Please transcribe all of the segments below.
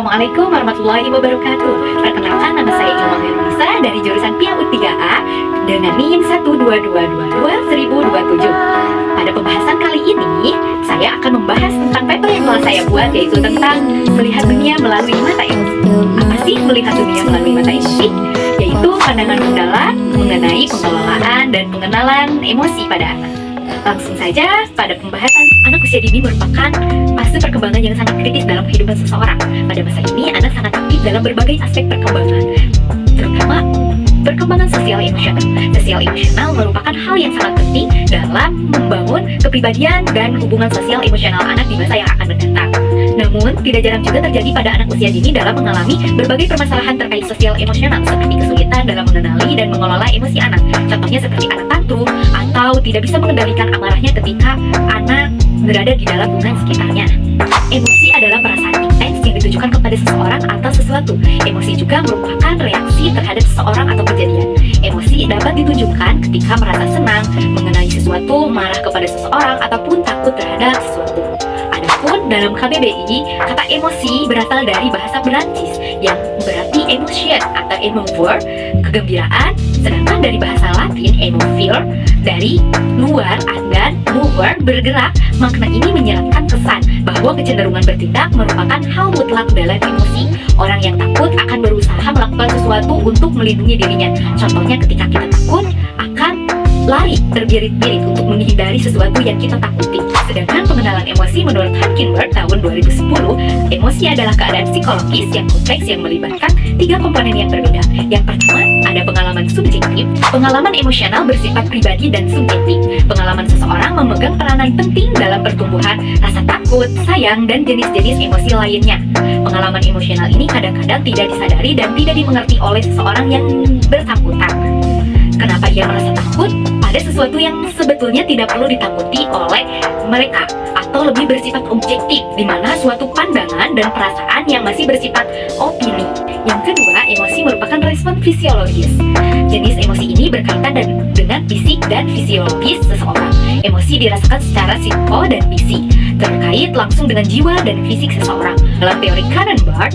Assalamualaikum warahmatullahi wabarakatuh. Perkenalkan, nama saya Ilma Nisa dari jurusan PIAUD 3A dengan NIM 12222-1027. Pada pembahasan kali ini, saya akan membahas tentang paper yang telah saya buat, yaitu tentang melihat dunia melalui mata emosi. Apa sih melihat dunia melalui mata emosi? Yaitu pandangan mendalam mengenai pengelolaan dan pengenalan emosi pada anak. Langsung saja pada pembahasan, anak usia dini merupakan fase perkembangan yang sangat kritis dalam kehidupan seseorang. Pada masa ini, anak sangat aktif dalam berbagai aspek perkembangan, terutama perkembangan sosial emosional. Sosial emosional merupakan hal yang sangat penting dalam membangun kepribadian dan hubungan sosial emosional anak di masa yang akan mendatang. Namun, tidak jarang juga terjadi pada anak usia dini dalam mengalami berbagai permasalahan terkait sosial emosional, seperti kesulitan dalam mengenali dan mengelola emosi anak. Contohnya seperti anak tantrum atau tidak bisa mengendalikan amarahnya ketika anak berada di dalam lingkungan sekitarnya. Emosi adalah perasaan intens yang ditujukan kepada seseorang atau sesuatu. Emosi juga merupakan reaksi terhadap seseorang atau kejadian. Emosi dapat ditunjukkan ketika merasa senang, mengenai sesuatu, marah kepada seseorang, ataupun takut terhadap sesuatu. Adapun dalam KBBI, kata emosi berasal dari bahasa Perancis yang berarti emotion atau émouvoir, kegembiraan, sedangkan dari bahasa Latin émouvir, dari luar dan mover, bergerak. Makna ini menyeratkan kesan bahwa kecenderungan bertindak merupakan hal mutlak dalam emosi. Orang yang takut akan berusaha melakukan sesuatu untuk melindungi dirinya. Contohnya ketika kita takut akan lari terbirit-birit untuk menghindari sesuatu yang kita takuti. Sedangkan pengenalan emosi menurut Hankinberg tahun 2010, emosi adalah keadaan psikologis yang kompleks yang melibatkan 3 komponen yang berbeda. Yang pertama, ada pengalaman subjektif. Pengalaman emosional bersifat pribadi dan subjektif. Pengalaman seseorang memegang peranan penting dalam pertumbuhan rasa takut, sayang, dan jenis-jenis emosi lainnya. Pengalaman emosional ini kadang-kadang tidak disadari dan tidak dimengerti oleh seseorang yang bersangkutan. Kenapa ia merasa takut pada sesuatu yang sebetulnya tidak perlu ditakuti oleh mereka, atau lebih bersifat objektif, di mana suatu pandangan dan perasaan yang masih bersifat opini. Yang kedua, emosi merupakan respon fisiologis. Jenis emosi ini berkaitan dengan fisik dan fisiologis seseorang. Emosi dirasakan secara psiko dan fisik, terkait langsung dengan jiwa dan fisik seseorang. Dalam teori Kahneman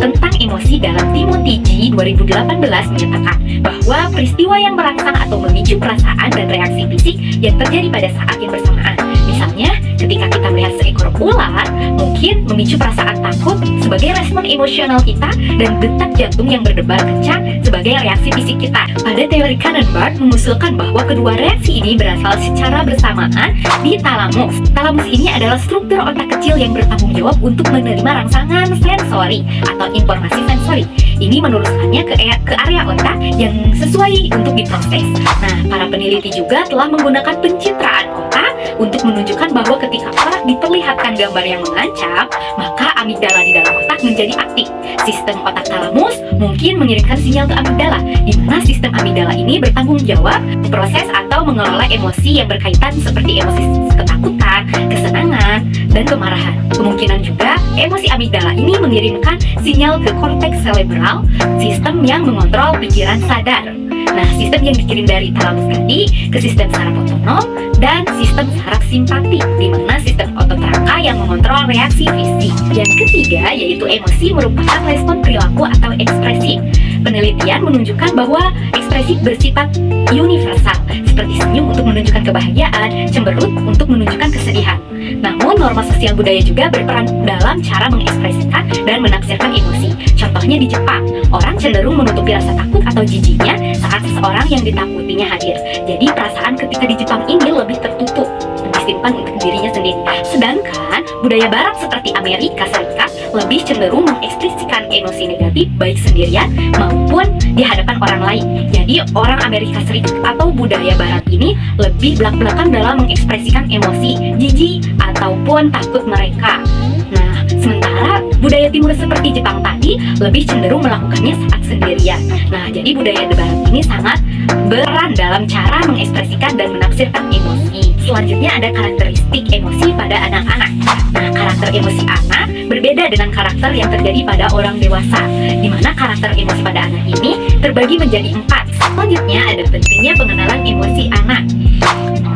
tentang emosi dalam Timothy G. 2018 menyatakan bahwa peristiwa yang merangsang atau memicu perasaan dan reaksi fisik yang terjadi pada saat yang bersamaan. Misalnya, ketika kita melihat seekor ular, mungkin memicu perasaan takut sebagai respon emosional kita dan detak jantung yang berdebar kencang sebagai reaksi fisik kita. Pada teori Kahneman mengusulkan bahwa kedua reaksi ini berasal secara bersamaan di talamus. Talamus ini adalah struktur otak kecil yang bertanggung jawab untuk menerima rangsangan sensori atau informasi sensori. Ini meneruskannya ke area otak yang sesuai untuk diproses. Nah, para peneliti juga telah menggunakan pencitraan otak untuk menunjukkan bahwa ketika orang diperlihatkan gambar yang mengancam, maka amigdala di dalam otak menjadi aktif. Sistem otak talamus mungkin mengirimkan sinyal ke amigdala, di mana sistem amigdala ini bertanggung jawab proses atau mengelola emosi yang berkaitan seperti emosi ketakutan, kesenangan, dan kemarahan. Kemungkinan juga emosi amigdala ini mengirimkan sinyal ke korteks cerebral, sistem yang mengontrol pikiran sadar. Nah, sistem yang dikirim dari talamus tadi ke sistem saraf otonom dan sistem saraf simpatik, di mana sistem otot rangka yang mengontrol reaksi fisik. Yang ketiga, yaitu emosi merupakan respon perilaku atau ekspresif. Penelitian menunjukkan bahwa ekspresif bersifat universal, seperti senyum untuk menunjukkan kebahagiaan, cemberut untuk menunjukkan kesedihan. Namun, norma sosial budaya juga berperan dalam cara mengekspresikan dan menafsirkan emosi. Contohnya di Jepang, orang cenderung menutupi rasa takut atau jijiknya saat seseorang yang ditakutinya hadir. Jadi, perasaan ketika di Jepang ini lebih tertutup, disimpan untuk dirinya sendiri. Sedangkan budaya barat seperti Amerika Serikat lebih cenderung mengekspresikan emosi negatif baik sendirian maupun di hadapan orang lain. Jadi orang Amerika Serikat atau budaya barat ini lebih belak-belakan dalam mengekspresikan emosi jijik ataupun takut mereka. Nah, sementara budaya timur seperti Jepang tadi lebih cenderung melakukannya saat sendirian. Nah, jadi budaya barat ini sangat berperan dalam cara mengekspresikan dan menafsirkan emosi. Selanjutnya ada karakteristik emosi pada anak-anak. Nah, karakter emosi anak berbeda dengan karakter yang terjadi pada orang dewasa, di mana karakter emosi pada anak ini terbagi menjadi 4. Selanjutnya ada pentingnya pengenalan emosi anak.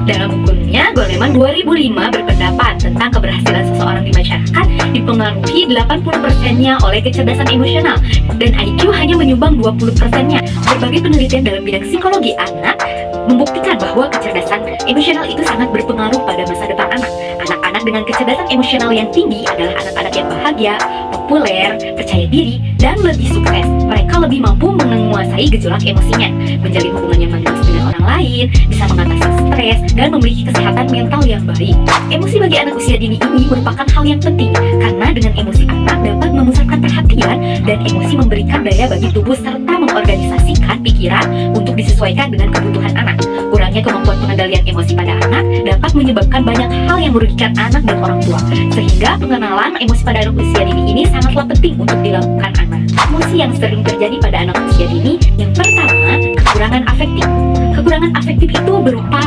Dalam bukunya, Goleman Ilmuwan 2005 berpendapat tentang keberhasilan seseorang di masyarakat dipengaruhi 80%-nya oleh kecerdasan emosional dan IQ hanya menyumbang 20%-nya. Berbagai penelitian dalam bidang psikologi anak membuktikan bahwa kecerdasan emosional itu sangat berpengaruh pada masa depan anak. Anak-anak dengan kecerdasan emosional yang tinggi adalah anak-anak yang bahagia, populer, percaya diri, dan lebih sukses. Mereka lebih mampu menguasai gejolak emosinya, menjalin hubungan yang manis dengan orang lain, bisa mengatasi stres, dan memiliki kesehatan mental yang baik. Emosi bagi anak usia dini ini merupakan hal yang penting, karena dengan emosi anak dapat memusatkan perhatian, dan emosi memberikan daya bagi tubuh serta mengorganisasikan pikiran untuk disesuaikan dengan kebutuhan anak. Kurangnya kemampuan pengendalian emosi pada anak dapat menyebabkan banyak hal yang merugikan anak dan orang tua, sehingga pengenalan emosi pada anak usia dini ini sangatlah penting untuk dilakukan anak. Emosi yang sering terjadi pada anak usia dini, yang pertama, kekurangan afektif. Kekurangan afektif itu berupa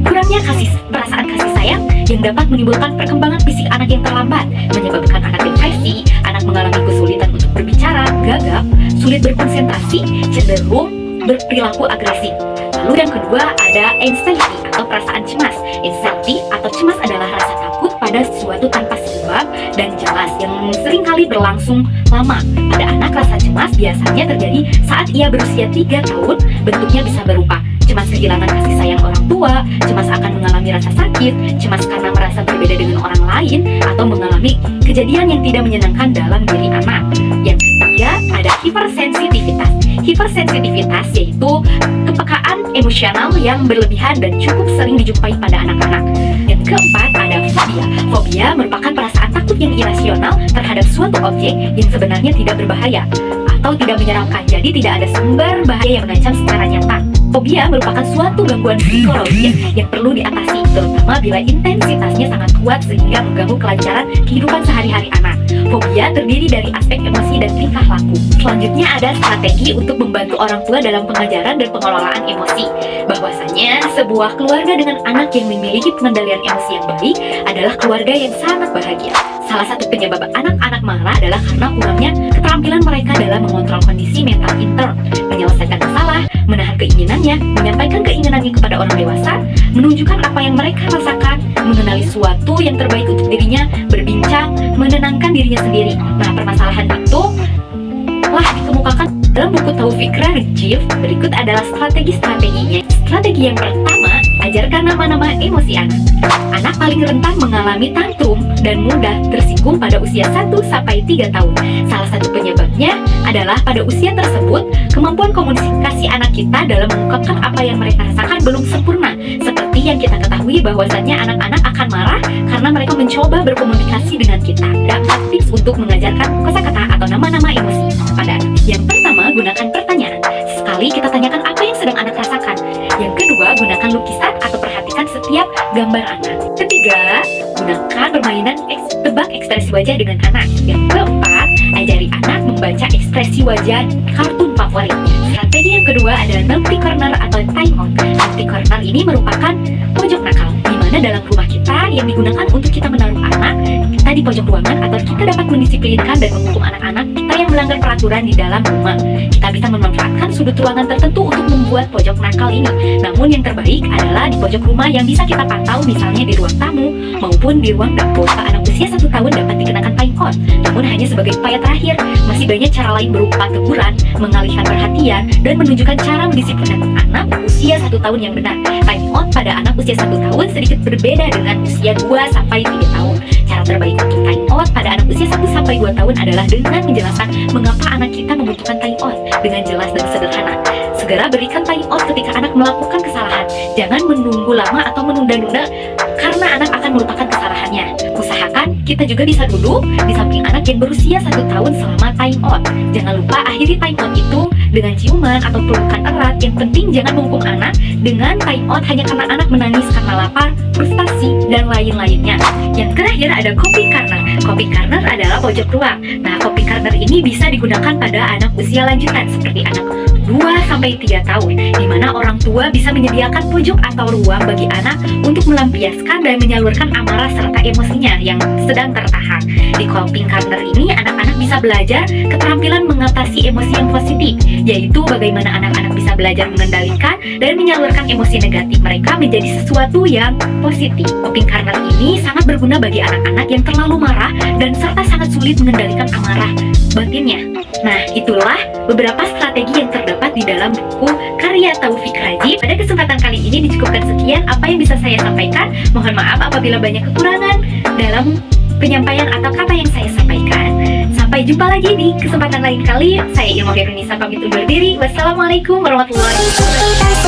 kurangnya perasaan kasih sayang yang dapat menimbulkan perkembangan fisik anak yang terlambat, menyebabkan anak depresi, anak mengalami kesulitan untuk berbicara, gagap, sulit berkonsentrasi, cenderung berperilaku agresif. Lalu yang kedua ada anxiety atau perasaan cemas. Anxiety atau cemas adalah rasa takut pada sesuatu tanpa sebab dan jelas yang seringkali berlangsung lama. Pada anak, rasa cemas biasanya terjadi saat ia berusia 3 tahun. Bentuknya bisa berupa cemas kehilangan kasih sayang orang tua, cemas akan mengalami rasa sakit, cemas karena merasa berbeda dengan orang lain, atau mengalami kejadian yang tidak menyenangkan dalam diri anak. Yang ketiga ada hipersensitivitas. Hipersensitivitas yaitu kepekaan emosional yang berlebihan dan cukup sering dijumpai pada anak-anak. Yang keempat ada fobia. Fobia merupakan perasaan takut yang irasional terhadap suatu objek yang sebenarnya tidak berbahaya atau tidak menyeramkan, jadi tidak ada sumber bahaya yang mengancam secara nyata. Fobia merupakan suatu gangguan psikologis yang perlu diatasi, terutama bila intensitasnya sangat kuat sehingga mengganggu kelancaran kehidupan sehari-hari anak. Fobia terdiri dari aspek emosi dan tingkah laku. Selanjutnya ada strategi untuk membantu orang tua dalam pengajaran dan pengelolaan emosi. Bahwasanya sebuah keluarga dengan anak yang memiliki pengendalian emosi yang baik adalah keluarga yang sangat bahagia. Salah satu penyebab anak-anak marah adalah karena kurangnya keterampilan mereka dalam mengontrol kondisi mental intern, menyelesaikan masalah, menahan keinginannya, menyampaikan keinginannya kepada orang dewasa, menunjukkan apa yang mereka rasakan, mengenali sesuatu yang terbaik untuk dirinya, berbincang, menenangkan dirinya sendiri. Nah, permasalahan itu telah dikemukakan dalam buku Taufik Rajif. Berikut adalah strategi-strateginya. Strategi yang pertama, ajarkan nama-nama emosi anak. Anak paling rentan mengalami tantrum dan mudah tersinggung pada usia 1-3 tahun. Salah satu penyebabnya adalah pada usia tersebut, kemampuan komunikasi anak kita dalam mengungkapkan apa yang mereka rasakan belum sempurna. Seperti yang kita ketahui bahwasannya anak-anak akan marah karena mereka mencoba berkomunikasi dengan kita. Dapat tips untuk mengajarkan kosakata atau nama-nama emosi pada anak. Yang pertama, gunakan pertanyaan. Sekali kita tanyakan apa yang sedang anak rasakan. Yang kedua, gunakan lukisan atau perhatikan setiap gambar anak. Ketiga, gunakan permainan tebak ekspresi wajah dengan anak. Yang keempat, ajari anak membaca ekspresi wajah kartun favoritnya. Strategi yang kedua ada naughty corner atau time out. Naughty corner ini merupakan pojok nakal, di mana dalam rumah kita yang digunakan untuk kita menaruh anak kita di pojok ruangan, atau kita dapat mendisiplinkan dan menghukum anak-anak kita yang melanggar peraturan di dalam rumah. Kita bisa memanfaatkan sudut ruangan tertentu untuk membuat pojok nakal ini. Namun yang terbaik adalah di pojok rumah yang bisa kita pantau, misalnya di ruang tamu maupun di ruang dapur. Anak usia 1 tahun dapat dikenakan time out, namun hanya sebagai upaya terakhir. Masih banyak cara lain berupa teguran, mengalihkan perhatian, dan menunjukkan cara mendisiplinkan anak usia 1 tahun yang benar. Time out pada anak usia 1 tahun sedikit berbeda dengan usia 2-3 tahun. Cara terbaik untuk time out pada anak usia 1-2 tahun adalah dengan menjelaskan mengapa anak kita membutuhkan time out dengan jelas dan sederhana. Segera berikan time out ketika anak melakukan kesalahan. Jangan menunggu lama atau menunda-nunda karena anak akan melupakan kesalahannya. Usahakan kita juga bisa duduk di samping anak yang berusia 1 tahun selama time out. Jangan lupa akhiri time out itu dengan ciuman atau pelukan erat. Yang penting jangan menghukum anak dengan time out hanya karena anak menangis karena lapar, frustasi, dan lain-lainnya. Yang terakhir ada coping corner. Coping corner adalah pojok ruang. Nah, coping corner ini bisa digunakan pada anak usia lanjutan seperti anak 2-3 tahun, di mana orang tua bisa menyediakan pojok atau ruang bagi anak untuk melampiaskan dan menyalurkan amarah serta emosinya yang sedang tertahan. Di coping corner ini, anak-anak bisa belajar keterampilan mengatasi emosi yang positif, yaitu bagaimana anak-anak bisa belajar mengendalikan dan menyalurkan emosi negatif mereka menjadi sesuatu yang positif. Coping corner ini sangat berguna bagi anak-anak yang terlalu marah dan serta sangat sulit mengendalikan amarah batinnya. Nah, itulah beberapa strategi yang terdapat di dalam buku karya Taufik Raji. Pada kesempatan kali ini dicukupkan sekian apa yang bisa saya sampaikan. Mohon maaf apabila banyak kekurangan dalam penyampaian atau kata yang saya sampaikan. Sampai jumpa lagi di kesempatan lain kali. Saya Ilmu Nisa pamit undur diri. Wassalamualaikum warahmatullahi wabarakatuh.